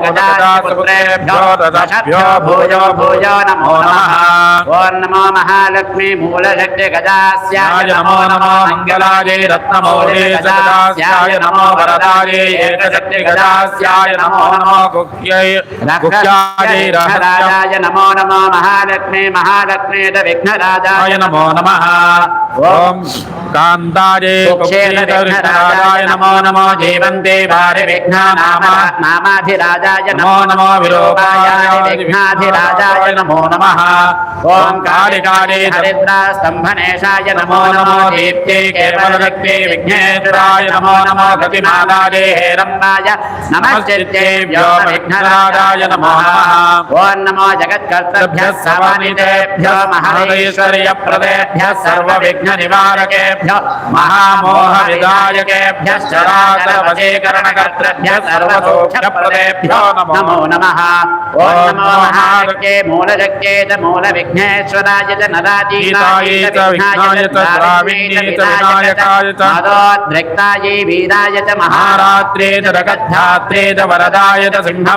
पुत्रेभ्यो दशभ्यो भूयो भूयो नमो नमः। ओं नमो महालक्ष्मी मूलशक्ति गजास्याय नमो नमो मंगलाय रत्नमौले गजास्याय नमो वरदाय एकशक्ति गजास्याय नमो नमो गुह्यै गुह्याय राजाय नमो नमो महालक्ष्मी महालक्ष्मी विघ्नराजाय नमो नमः। ओम कांताय विघ्नराजाय नमो नमो जीवन्ते भारि नामाधिराजाय नमो नमो विरूपाय विघ्नाधिराजाय नमो नमः। ओं कालिकाले हरिद्रास्तंभनेशाय नमो नमो दीप्ते केवलशक्ति विघ्नेश्वराय नमो नमो गतिमालाय हेरम्बाय नमश्चित्तेभ्यो विघ्नराजाय नमो नमः। ओं नमो जगत्कर्तृभ्यः सवनितेभ्यो महदैश्वर्यप्रदेभ्यः सर्वविघ्ननिवारकेभ्यो महामोहविदायकेभ्यः चराचरवशीकरणकर्तृभ्यः सर्वसौख्यप्रदेभ्यो नमो नमः। ओं नमो महालक्ष्मी मूलशक्त्यै च मूलविघ्नेश्वराय च नराजीताय च विघ्नाय च द्राविण्ये च विनायकाय च मदोद्रिक्तायै वीराय च महारात्रे च जगद्धात्रे च वरदाय च सिंह